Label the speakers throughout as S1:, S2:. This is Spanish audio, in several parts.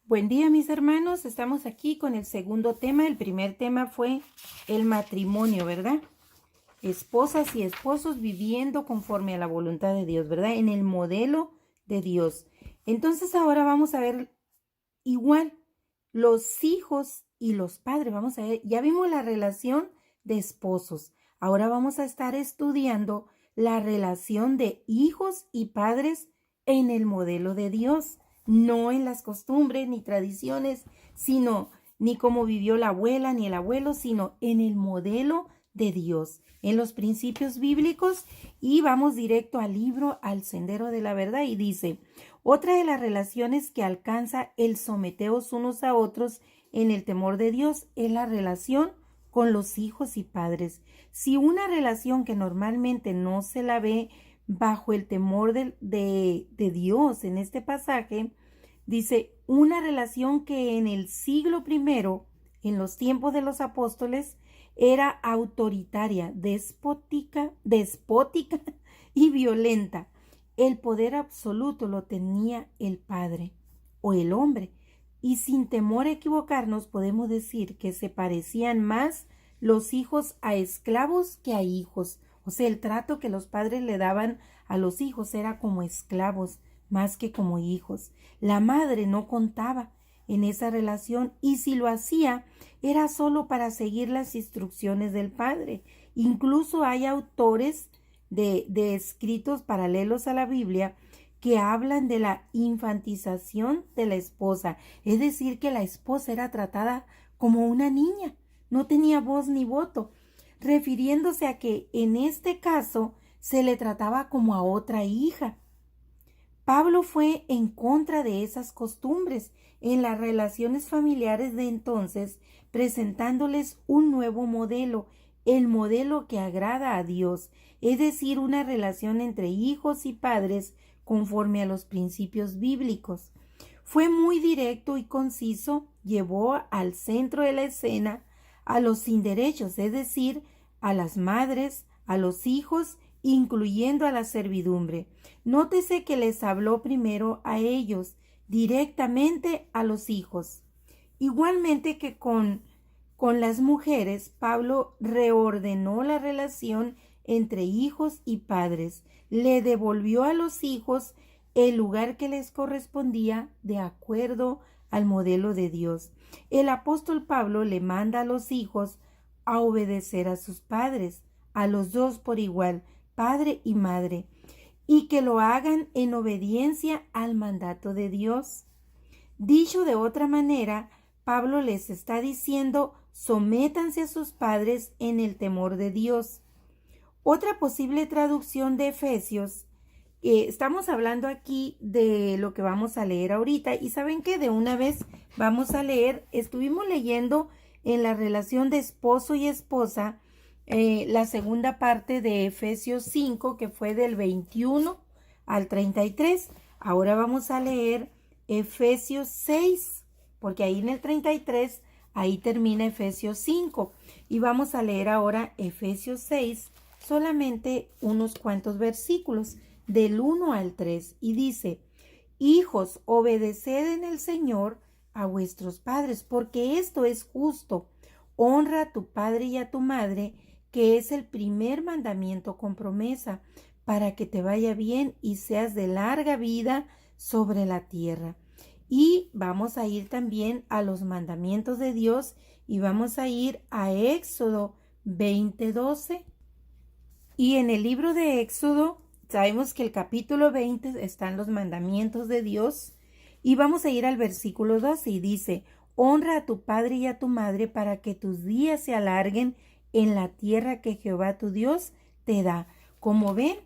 S1: Buen día, mis hermanos. Estamos aquí con el segundo tema. El primer tema fue el matrimonio, ¿verdad? Esposas y esposos viviendo conforme a la voluntad de Dios, ¿verdad? En el modelo de Dios. Entonces ahora vamos a ver igual los hijos y los padres. Vamos a ver, ya vimos la relación de esposos. Ahora vamos a estar estudiando la relación de hijos y padres en el modelo de Dios. No en las costumbres ni tradiciones, sino ni como vivió la abuela ni el abuelo, sino en el modelo de Dios, en los principios bíblicos. Y vamos directo al libro, al sendero de la verdad, y dice: otra de las relaciones que alcanza el someteos unos a otros en el temor de Dios es la relación con los hijos y padres. Si una relación que normalmente no se la ve bajo el temor de Dios en este pasaje, dice una relación que en el siglo primero, en los tiempos de los apóstoles, era autoritaria, despótica y violenta. El poder absoluto lo tenía el padre o el hombre, y sin temor a equivocarnos podemos decir que se parecían más los hijos a esclavos que a hijos. O sea, el trato que los padres le daban a los hijos era como esclavos más que como hijos. La madre no contaba en esa relación, y si lo hacía era solo para seguir las instrucciones del padre. Incluso hay autores de escritos paralelos a la Biblia que hablan de la infantización de la esposa, es decir, que la esposa era tratada como una niña, no tenía voz ni voto, refiriéndose a que en este caso se le trataba como a otra hija. Pablo fue en contra de esas costumbres en las relaciones familiares de entonces, presentándoles un nuevo modelo, el modelo que agrada a Dios, es decir, una relación entre hijos y padres conforme a los principios bíblicos. Fue muy directo y conciso, llevó al centro de la escena a los sin derechos, es decir, a las madres, a los hijos, incluyendo a la servidumbre. Nótese que les habló primero a ellos, directamente a los hijos. Igualmente que con las mujeres, Pablo reordenó la relación entre hijos y padres. Le devolvió a los hijos el lugar que les correspondía de acuerdo al modelo de Dios. El apóstol Pablo le manda a los hijos a obedecer a sus padres, a los dos por igual, padre y madre, y que lo hagan en obediencia al mandato de Dios. Dicho de otra manera, Pablo les está diciendo: sométanse a sus padres en el temor de Dios. Otra posible traducción de Efesios, estamos hablando aquí de lo que vamos a leer ahorita, y saben que de una vez vamos a leer, estuvimos leyendo en la relación de esposo y esposa, la segunda parte de Efesios 5, que fue del 21 al 33. Ahora vamos a leer Efesios 6, porque ahí en el 33, ahí termina Efesios 5. Y vamos a leer ahora Efesios 6, solamente unos cuantos versículos, del 1 al 3. Y dice: hijos, obedeced en el Señor a vuestros padres, porque esto es justo. Honra a tu padre y a tu madre, que es el primer mandamiento con promesa, para que te vaya bien y seas de larga vida sobre la tierra. Y vamos a ir también a los mandamientos de Dios, y vamos a ir a Éxodo 20:12. Y en el libro de Éxodo sabemos que el capítulo 20 están los mandamientos de Dios, y vamos a ir al versículo 12 y dice: honra a tu padre y a tu madre para que tus días se alarguen en la tierra que Jehová tu Dios te da. Como ven,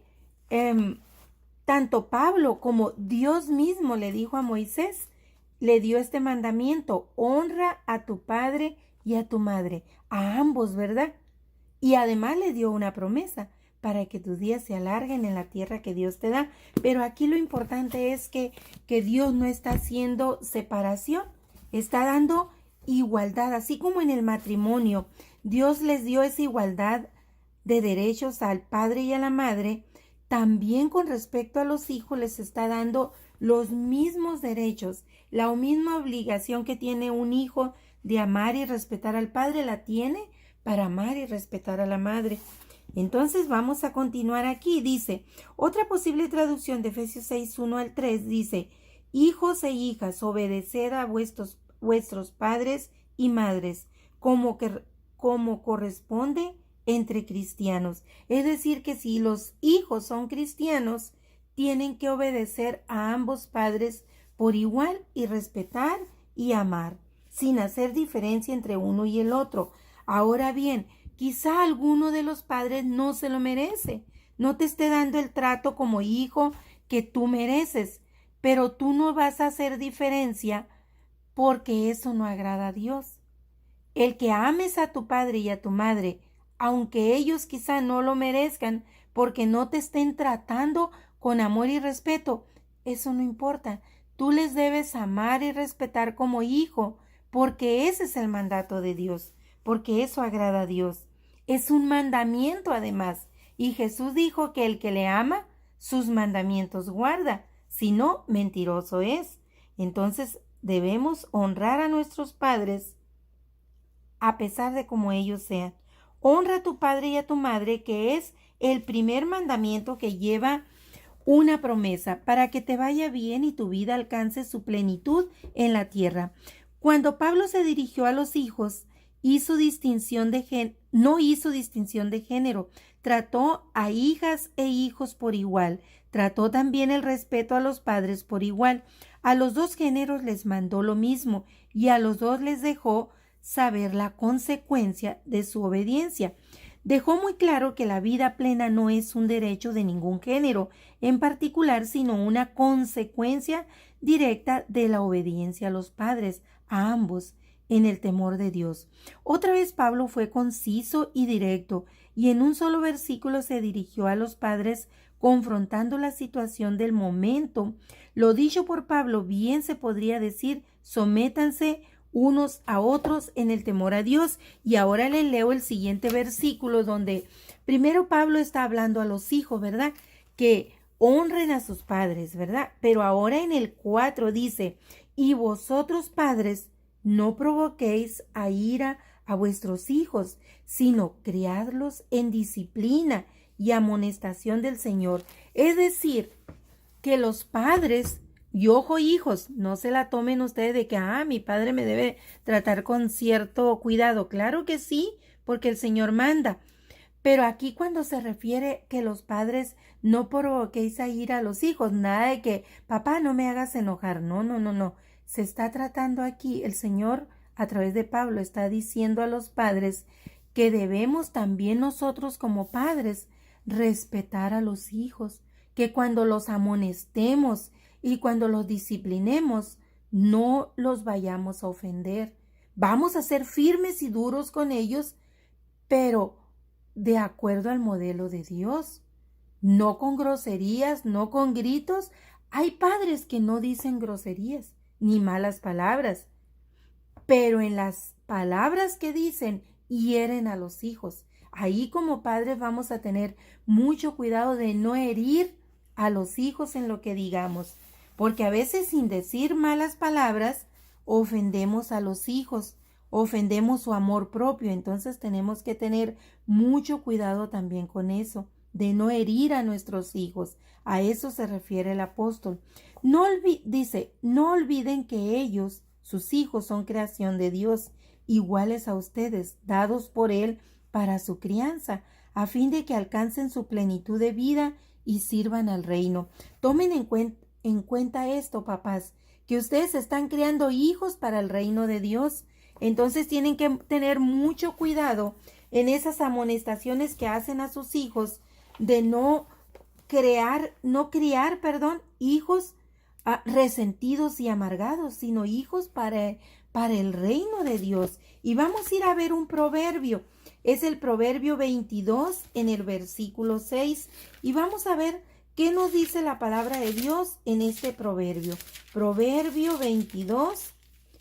S1: tanto Pablo como Dios mismo le dijo a Moisés, le dio este mandamiento: honra a tu padre y a tu madre, a ambos, ¿verdad? Y además le dio una promesa: para que tus días se alarguen en la tierra que Dios te da. Pero aquí lo importante es que Dios no está haciendo separación, está dando igualdad, así como en el matrimonio Dios les dio esa igualdad de derechos al padre y a la madre. También con respecto a los hijos les está dando los mismos derechos, la misma obligación que tiene un hijo de amar y respetar al padre, la tiene para amar y respetar a la madre. Entonces vamos a continuar aquí. Dice, otra posible traducción de Efesios 6, 1 al 3 dice, hijos e hijas, obedeced a vuestros padres y madres, como corresponde entre cristianos. Es decir, que si los hijos son cristianos, tienen que obedecer a ambos padres por igual y respetar y amar, sin hacer diferencia entre uno y el otro. Ahora bien, quizá alguno de los padres no se lo merece, no te esté dando el trato como hijo que tú mereces, pero tú no vas a hacer diferencia porque eso no agrada a Dios. El que ames a tu padre y a tu madre, aunque ellos quizá no lo merezcan porque no te estén tratando con amor y respeto, eso no importa. Tú les debes amar y respetar como hijo, porque ese es el mandato de Dios, porque eso agrada a Dios. Es un mandamiento además, y Jesús dijo que el que le ama, sus mandamientos guarda, si no, mentiroso es. Entonces debemos honrar a nuestros padres a pesar de cómo ellos sean. Honra a tu padre y a tu madre, que es el primer mandamiento que lleva una promesa para que te vaya bien y tu vida alcance su plenitud en la tierra. Cuando Pablo se dirigió a los hijos, no hizo distinción de género, trató a hijas e hijos por igual, trató también el respeto a los padres por igual. A los dos géneros les mandó lo mismo y a los dos les dejó saber la consecuencia de su obediencia. Dejó muy claro que la vida plena no es un derecho de ningún género en particular, sino una consecuencia directa de la obediencia a los padres, a ambos, en el temor de Dios. Otra vez Pablo fue conciso y directo, y en un solo versículo se dirigió a los padres confrontando la situación del momento. Lo dicho por Pablo bien se podría decir: sométanse unos a otros en el temor a Dios. Y ahora les leo el siguiente versículo donde primero Pablo está hablando a los hijos, ¿verdad? Que honren a sus padres, ¿verdad? Pero ahora en el 4 dice: y vosotros padres no provoquéis a ira a vuestros hijos, sino criadlos en disciplina y amonestación del Señor. Es decir, que los padres, y ojo hijos, no se la tomen ustedes de que, mi padre me debe tratar con cierto cuidado. Claro que sí, porque el Señor manda. Pero aquí cuando se refiere que los padres no provoquéis a ira a los hijos, nada de que, papá, no me hagas enojar. No. Se está tratando aquí, el Señor a través de Pablo está diciendo a los padres que debemos también nosotros como padres respetar a los hijos, que cuando los amonestemos y cuando los disciplinemos, no los vayamos a ofender. Vamos a ser firmes y duros con ellos, pero de acuerdo al modelo de Dios. No con groserías, no con gritos. Hay padres que no dicen groserías ni malas palabras, pero en las palabras que dicen hieren a los hijos. Ahí como padres vamos a tener mucho cuidado de no herir a los hijos en lo que digamos, porque a veces sin decir malas palabras ofendemos a los hijos, ofendemos su amor propio. Entonces tenemos que tener mucho cuidado también con eso, de no herir a nuestros hijos. A eso se refiere el apóstol. Dice, no olviden que ellos, sus hijos, son creación de Dios, iguales a ustedes, dados por Él para su crianza, a fin de que alcancen su plenitud de vida y sirvan al reino. Tomen en cuenta esto, papás, que ustedes están criando hijos para el reino de Dios. Entonces tienen que tener mucho cuidado en esas amonestaciones que hacen a sus hijos de no criar, hijos resentidos y amargados, sino hijos para el reino de Dios. Y vamos a ir a ver un proverbio. Es el proverbio 22 en el versículo 6. Y vamos a ver qué nos dice la palabra de Dios en este proverbio. Proverbio 22,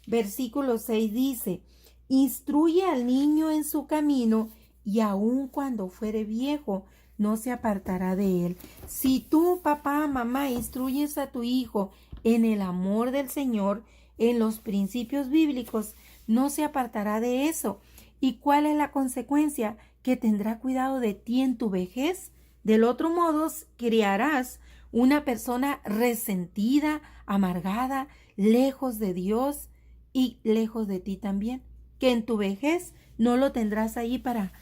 S1: versículo 6 dice: instruye al niño en su camino, y aun cuando fuere viejo, no se apartará de él. Si tú, papá, mamá, instruyes a tu hijo en el amor del Señor, en los principios bíblicos, no se apartará de eso. ¿Y cuál es la consecuencia? Que tendrá cuidado de ti en tu vejez. Del otro modo, criarás una persona resentida, amargada, lejos de Dios y lejos de ti también. Que en tu vejez no lo tendrás ahí para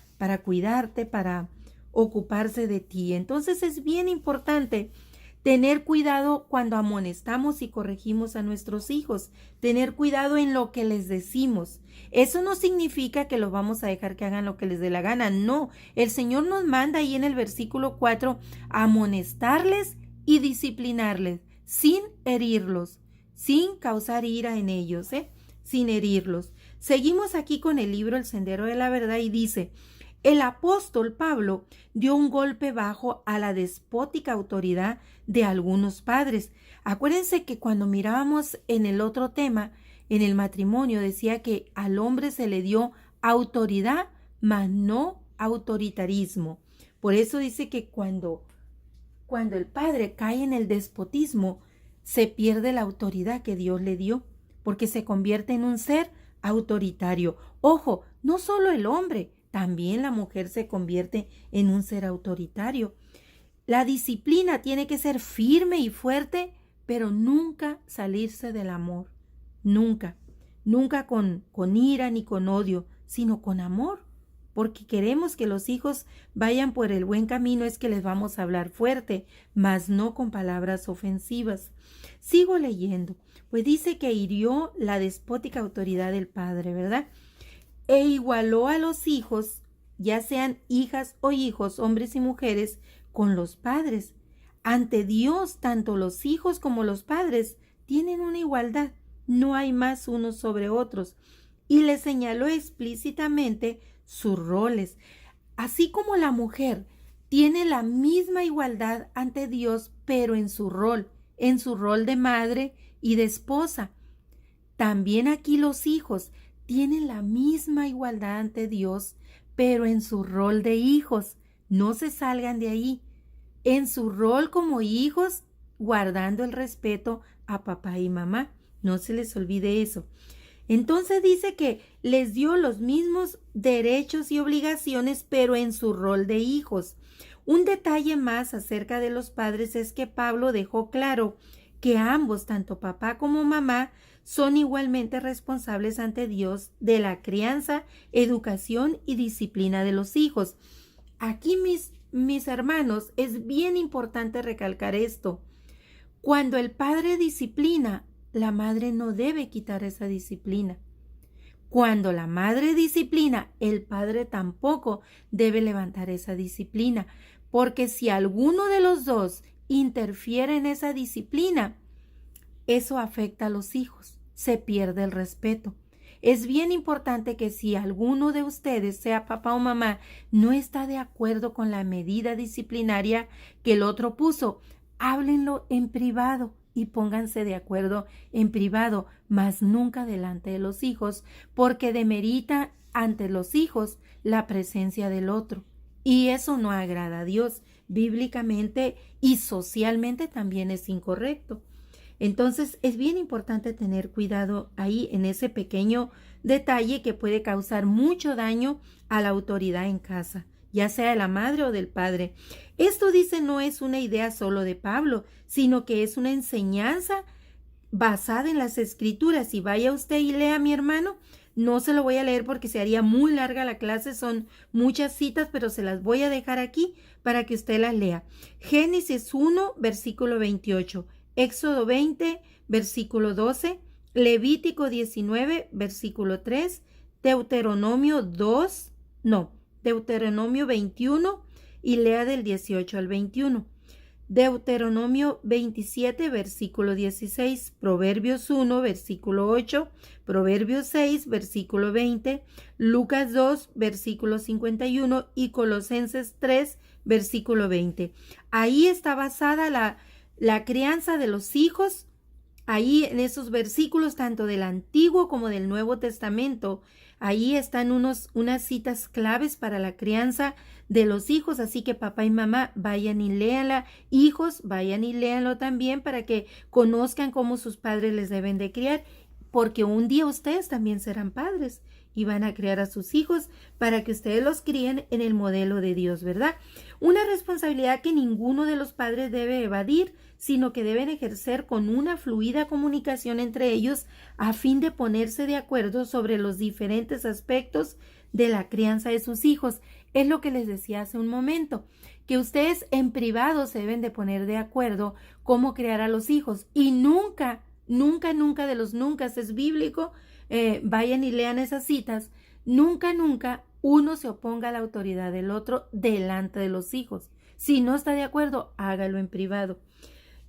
S1: cuidarte, para ocuparse de ti. Entonces es bien importante tener cuidado cuando amonestamos y corregimos a nuestros hijos, tener cuidado en lo que les decimos. Eso no significa que los vamos a dejar que hagan lo que les dé la gana, no. El Señor nos manda ahí en el versículo 4 amonestarles y disciplinarles sin herirlos, sin causar ira en ellos, sin herirlos. Seguimos aquí con el libro El Sendero de la Verdad y dice: el apóstol Pablo dio un golpe bajo a la despótica autoridad de algunos padres. Acuérdense que cuando mirábamos en el otro tema, en el matrimonio, decía que al hombre se le dio autoridad, mas no autoritarismo. Por eso dice que cuando el padre cae en el despotismo, se pierde la autoridad que Dios le dio, porque se convierte en un ser autoritario. Ojo, no solo el hombre, también la mujer se convierte en un ser autoritario. La disciplina tiene que ser firme y fuerte, pero nunca salirse del amor. Nunca. Nunca con ira ni con odio, sino con amor. Porque queremos que los hijos vayan por el buen camino, es que les vamos a hablar fuerte, mas no con palabras ofensivas. Sigo leyendo, pues dice que hirió la despótica autoridad del padre, ¿verdad? E igualó a los hijos, ya sean hijas o hijos, hombres y mujeres, con los padres. Ante Dios, tanto los hijos como los padres tienen una igualdad, no hay más unos sobre otros. Y le señaló explícitamente sus roles. Así como la mujer tiene la misma igualdad ante Dios, pero en su rol de madre y de esposa. También aquí los hijos tienen la misma igualdad ante Dios, pero en su rol de hijos. No se salgan de ahí. En su rol como hijos, guardando el respeto a papá y mamá. No se les olvide eso. Entonces dice que les dio los mismos derechos y obligaciones, pero en su rol de hijos. Un detalle más acerca de los padres es que Pablo dejó claro que ambos, tanto papá como mamá, son igualmente responsables ante Dios de la crianza, educación y disciplina de los hijos. Aquí, mis hermanos, es bien importante recalcar esto. Cuando el padre disciplina, la madre no debe quitar esa disciplina. Cuando la madre disciplina, el padre tampoco debe levantar esa disciplina, porque si alguno de los dos interfiere en esa disciplina, eso afecta a los hijos, se pierde el respeto. Es bien importante que si alguno de ustedes, sea papá o mamá, no está de acuerdo con la medida disciplinaria que el otro puso, háblenlo en privado y pónganse de acuerdo en privado, mas nunca delante de los hijos, porque demerita ante los hijos la presencia del otro. Y eso no agrada a Dios. Bíblicamente y socialmente también es incorrecto. Entonces es bien importante tener cuidado ahí en ese pequeño detalle que puede causar mucho daño a la autoridad en casa, ya sea de la madre o del padre. Esto, dice, no es una idea solo de Pablo, sino que es una enseñanza basada en las Escrituras. Y vaya usted y lea, mi hermano, no se lo voy a leer porque se haría muy larga la clase, son muchas citas, pero se las voy a dejar aquí para que usted las lea. Génesis 1, versículo 28. Éxodo 20, versículo 12, Levítico 19, versículo 3, Deuteronomio 21 y lea del 18 al 21. Deuteronomio 27, versículo 16, Proverbios 1, versículo 8, Proverbios 6, versículo 20, Lucas 2, versículo 51 y Colosenses 3, versículo 20. Ahí está basada la crianza de los hijos ahí en esos versículos, tanto del Antiguo como del Nuevo Testamento, ahí están unas citas claves para la crianza de los hijos, así que papá y mamá vayan y léanla, hijos vayan y léanlo también para que conozcan cómo sus padres les deben de criar, porque un día ustedes también serán padres y van a criar a sus hijos para que ustedes los críen en el modelo de Dios, ¿verdad? Una responsabilidad que ninguno de los padres debe evadir, sino que deben ejercer con una fluida comunicación entre ellos a fin de ponerse de acuerdo sobre los diferentes aspectos de la crianza de sus hijos. Es lo que les decía hace un momento, que ustedes en privado se deben de poner de acuerdo cómo criar a los hijos y nunca de los nunca, es bíblico, vayan y lean esas citas, nunca uno se oponga a la autoridad del otro delante de los hijos. Si no está de acuerdo, hágalo en privado.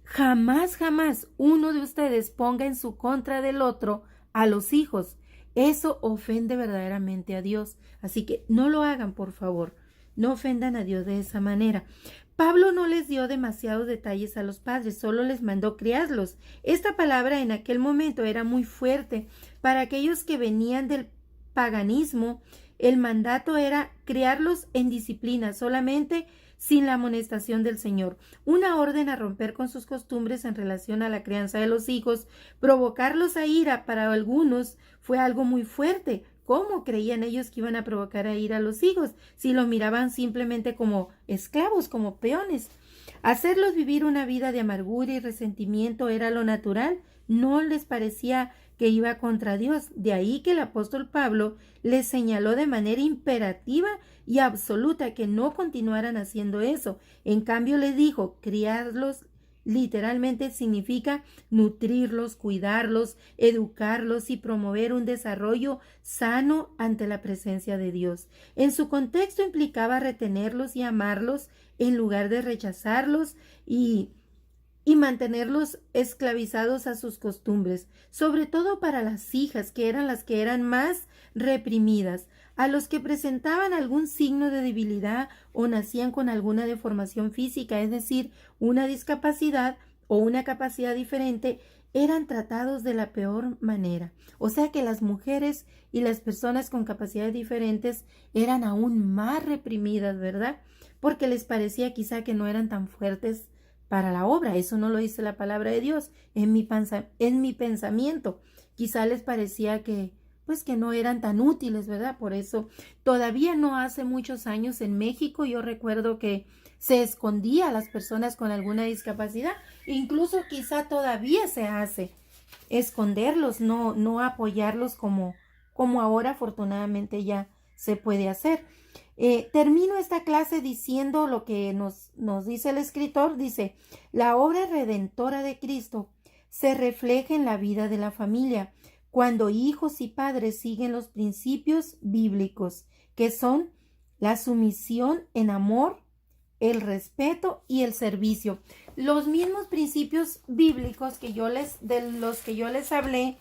S1: Jamás uno de ustedes ponga en su contra del otro a los hijos. Eso ofende verdaderamente a Dios. Así que no lo hagan, por favor. No ofendan a Dios de esa manera. Pablo no les dio demasiados detalles a los padres, solo les mandó criarlos. Esta palabra en aquel momento era muy fuerte. Para aquellos que venían del paganismo, el mandato era criarlos en disciplina, solamente sin la amonestación del Señor. Una orden a romper con sus costumbres en relación a la crianza de los hijos, provocarlos a ira para algunos fue algo muy fuerte. ¿Cómo creían ellos que iban a provocar a ira a los hijos si los miraban simplemente como esclavos, como peones? Hacerlos vivir una vida de amargura y resentimiento era lo natural. No les parecía que iba contra Dios. De ahí que el apóstol Pablo les señaló de manera imperativa y absoluta que no continuaran haciendo eso. En cambio les dijo, criarlos literalmente significa nutrirlos, cuidarlos, educarlos y promover un desarrollo sano ante la presencia de Dios. En su contexto implicaba retenerlos y amarlos en lugar de rechazarlos y mantenerlos esclavizados a sus costumbres, sobre todo para las hijas, que eran más reprimidas. A los que presentaban algún signo de debilidad o nacían con alguna deformación física, es decir, una discapacidad o una capacidad diferente, eran tratados de la peor manera. O sea que las mujeres y las personas con capacidades diferentes eran aún más reprimidas, ¿verdad? Porque les parecía quizá que no eran tan fuertes para la obra. Eso no lo dice la palabra de Dios, en mi pensamiento. Quizá les parecía que no eran tan útiles, ¿verdad? Por eso, todavía no hace muchos años en México, yo recuerdo que se escondía a las personas con alguna discapacidad, incluso quizá todavía se hace, esconderlos, no apoyarlos como ahora afortunadamente ya se puede hacer. Termino esta clase diciendo lo que nos dice el escritor, dice, la obra redentora de Cristo se refleja en la vida de la familia, cuando hijos y padres siguen los principios bíblicos, que son la sumisión en amor, el respeto y el servicio. Los mismos principios bíblicos de los que yo les hablé,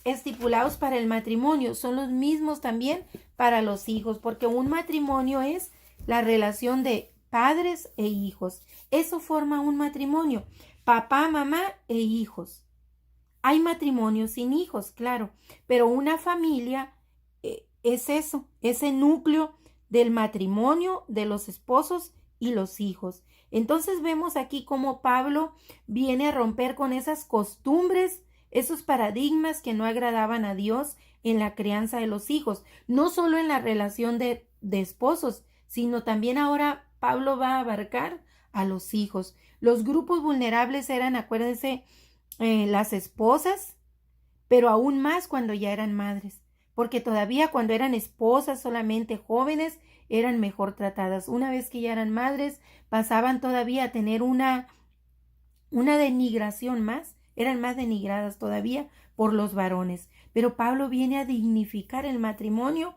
S1: estipulados para el matrimonio, son los mismos también para los hijos, porque un matrimonio es la relación de padres e hijos. Eso forma un matrimonio, papá, mamá e hijos. Hay matrimonios sin hijos, claro, pero una familia es eso, ese núcleo del matrimonio, de los esposos y los hijos. Entonces vemos aquí cómo Pablo viene a romper con esas costumbres, esos paradigmas que no agradaban a Dios en la crianza de los hijos, no solo en la relación de esposos, sino también ahora Pablo va a abarcar a los hijos. Los grupos vulnerables eran, acuérdense, las esposas, pero aún más cuando ya eran madres, porque todavía cuando eran esposas solamente jóvenes eran mejor tratadas. Una vez que ya eran madres, pasaban todavía a tener una denigración más, eran más denigradas todavía por los varones. Pero Pablo viene a dignificar el matrimonio,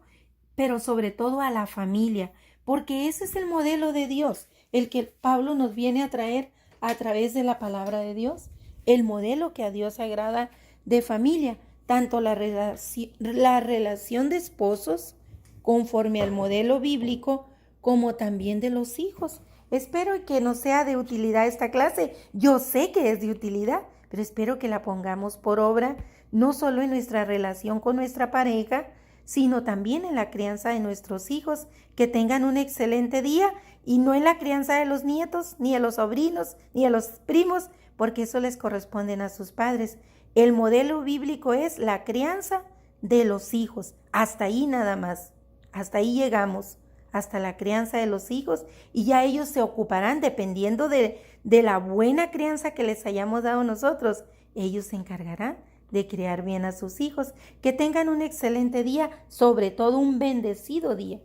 S1: pero sobre todo a la familia, porque ese es el modelo de Dios, el que Pablo nos viene a traer a través de la palabra de Dios, el modelo que a Dios agrada de familia, tanto la relación de esposos conforme al modelo bíblico, como también de los hijos. Espero que nos sea de utilidad esta clase. Yo sé que es de utilidad, pero espero que la pongamos por obra, no solo en nuestra relación con nuestra pareja, sino también en la crianza de nuestros hijos, que tengan un excelente día y no en la crianza de los nietos, ni a los sobrinos, ni a los primos, porque eso les corresponden a sus padres. El modelo bíblico es la crianza de los hijos. Hasta ahí nada más. Hasta ahí llegamos, hasta la crianza de los hijos, y ya ellos se ocuparán, dependiendo de la buena crianza que les hayamos dado nosotros. Ellos se encargarán de criar bien a sus hijos. Que tengan un excelente día, sobre todo un bendecido día.